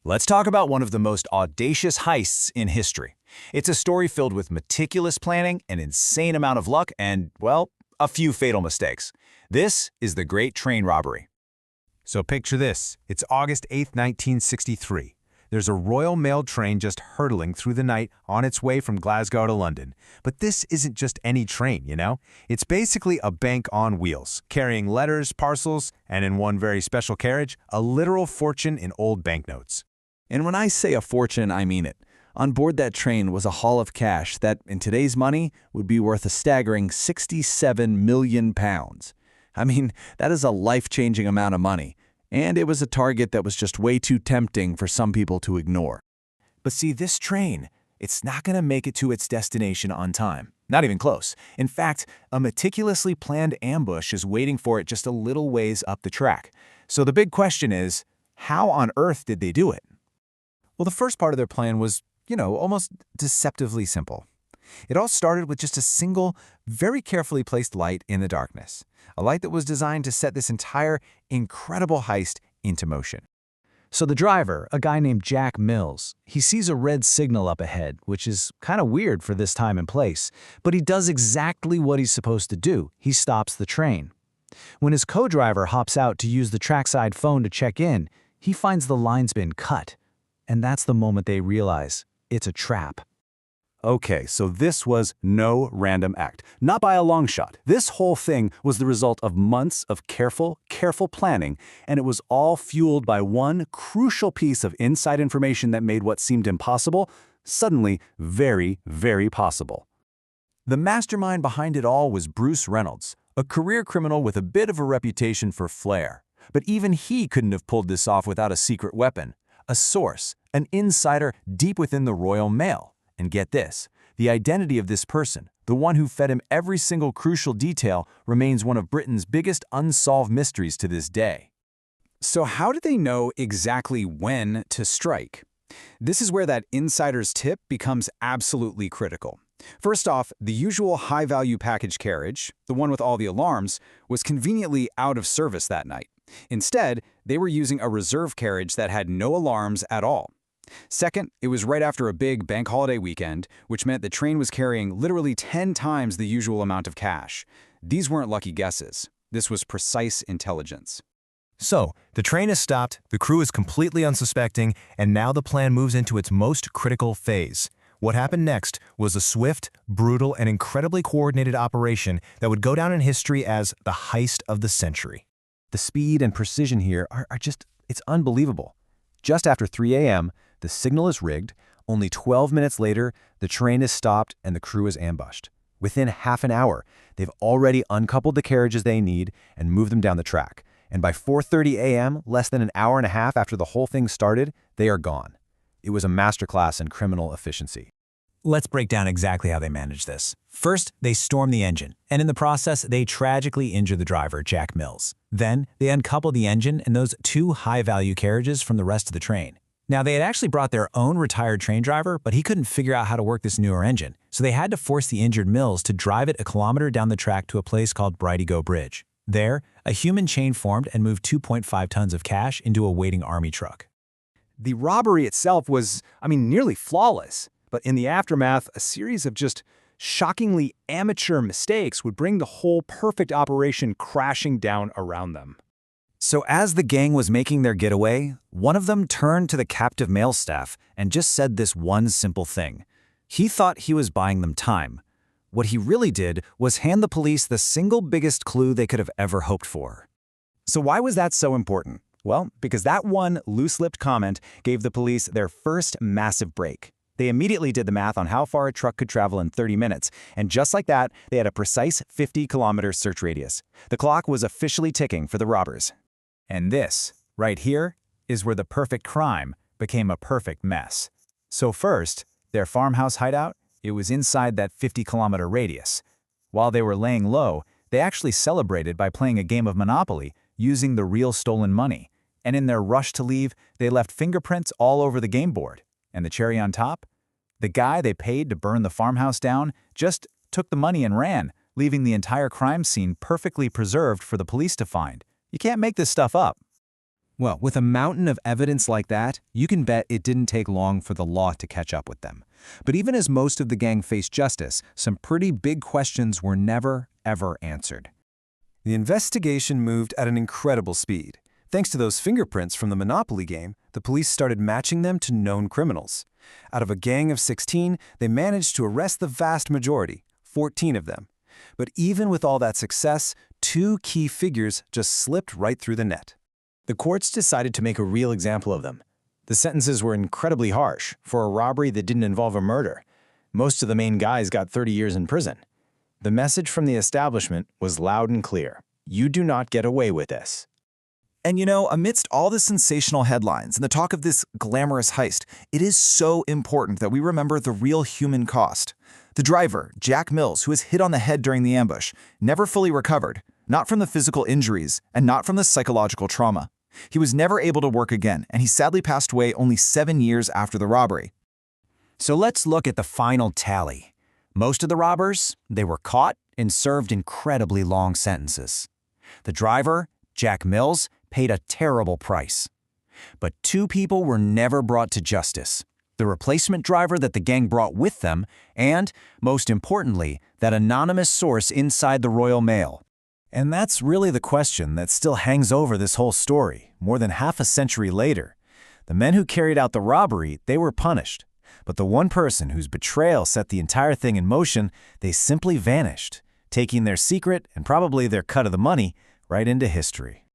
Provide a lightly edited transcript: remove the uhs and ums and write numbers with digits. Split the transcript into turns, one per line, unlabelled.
Let's talk about one of the most audacious heists in history. It's a story filled with meticulous planning, an insane amount of luck, and, well, a few fatal mistakes. This is the Great Train Robbery.
So picture this. It's August 8th, 1963. There's a Royal Mail train just hurtling through the night on its way from Glasgow to London. But this isn't just any train, you know? It's basically a bank on wheels, carrying letters, parcels, and in one very special carriage, a literal fortune in old banknotes.
And when I say a fortune, I mean it. On board that train was a haul of cash that, in today's money, would be worth a staggering £67 million. I mean, that is a life-changing amount of money. And it was a target that was just way too tempting for some people to ignore.
But see, this train, it's not going to make it to its destination on time. Not even close. In fact, a meticulously planned ambush is waiting for it just a little ways up the track. So the big question is, how on earth did they do it?
Well, the first part of their plan was, almost deceptively simple. It all started with just a single, very carefully placed light in the darkness. A light that was designed to set this entire incredible heist into motion. So the driver, a guy named Jack Mills, he sees a red signal up ahead, which is kind of weird for this time and place, but he does exactly what he's supposed to do. He stops the train. When his co-driver hops out to use the trackside phone to check in, he finds the line's been cut. And that's the moment they realize it's a trap.
Okay, so this was no random act. Not by a long shot. This whole thing was the result of months of careful planning, and it was all fueled by one crucial piece of inside information that made what seemed impossible suddenly very, very possible.
The mastermind behind it all was Bruce Reynolds, a career criminal with a bit of a reputation for flair. But even he couldn't have pulled this off without a secret weapon. A source, an insider deep within the Royal Mail. And get this, the identity of this person, the one who fed him every single crucial detail, remains one of Britain's biggest unsolved mysteries to this day.
So how did they know exactly when to strike? This is where that insider's tip becomes absolutely critical. First off, the usual high-value package carriage, the one with all the alarms, was conveniently out of service that night. Instead, they were using a reserve carriage that had no alarms at all. Second, it was right after a big bank holiday weekend, which meant the train was carrying literally 10 times the usual amount of cash. These weren't lucky guesses. This was precise intelligence.
So, the train is stopped, the crew is completely unsuspecting, and now the plan moves into its most critical phase. What happened next was a swift, brutal, and incredibly coordinated operation that would go down in history as the heist of the century.
The speed and precision here are it's unbelievable. Just after 3 a.m., the signal is rigged. Only 12 minutes later, the train is stopped and the crew is ambushed. Within half an hour, they've already uncoupled the carriages they need and moved them down the track. And by 4:30 a.m., less than an hour and a half after the whole thing started, they are gone. It was a masterclass in criminal efficiency.
Let's break down exactly how they managed this. First, they storm the engine, and in the process, they tragically injure the driver, Jack Mills. Then, they uncouple the engine and those two high-value carriages from the rest of the train. Now, they had actually brought their own retired train driver, but he couldn't figure out how to work this newer engine, so they had to force the injured Mills to drive it a kilometer down the track to a place called Brighty-Go Bridge. There, a human chain formed and moved 2.5 tons of cash into a waiting army truck.
The robbery itself was, nearly flawless. But in the aftermath, a series of just shockingly amateur mistakes would bring the whole perfect operation crashing down around them.
So as the gang was making their getaway, one of them turned to the captive mail staff and just said this one simple thing. He thought he was buying them time. What he really did was hand the police the single biggest clue they could have ever hoped for.
So why was that so important? Well, because that one loose-lipped comment gave the police their first massive break. They immediately did the math on how far a truck could travel in 30 minutes, and just like that, they had a precise 50-kilometer search radius. The clock was officially ticking for the robbers.
And this, right here, is where the perfect crime became a perfect mess. So first, their farmhouse hideout, it was inside that 50-kilometer radius. While they were laying low, they actually celebrated by playing a game of Monopoly using the real stolen money. And in their rush to leave, they left fingerprints all over the game board. And the cherry on top? The guy they paid to burn the farmhouse down just took the money and ran, leaving the entire crime scene perfectly preserved for the police to find. You can't make this stuff up.
Well, with a mountain of evidence like that, you can bet it didn't take long for the law to catch up with them. But even as most of the gang faced justice, some pretty big questions were never, ever answered.
The investigation moved at an incredible speed. Thanks to those fingerprints from the Monopoly game, the police started matching them to known criminals. Out of a gang of 16, they managed to arrest the vast majority, 14 of them. But even with all that success, two key figures just slipped right through the net.
The courts decided to make a real example of them. The sentences were incredibly harsh for a robbery that didn't involve a murder. Most of the main guys got 30 years in prison. The message from the establishment was loud and clear. You do not get away with this.
And amidst all the sensational headlines and the talk of this glamorous heist, it is so important that we remember the real human cost. The driver, Jack Mills, who was hit on the head during the ambush, never fully recovered, not from the physical injuries and not from the psychological trauma. He was never able to work again, and he sadly passed away only 7 years after the robbery.
So let's look at the final tally. Most of the robbers, they were caught and served incredibly long sentences. The driver, Jack Mills, paid a terrible price. But two people were never brought to justice. The replacement driver that the gang brought with them, and, most importantly, that anonymous source inside the Royal Mail. And that's really the question that still hangs over this whole story, more than half a century later. The men who carried out the robbery, they were punished. But the one person whose betrayal set the entire thing in motion, they simply vanished, taking their secret and probably their cut of the money right into history.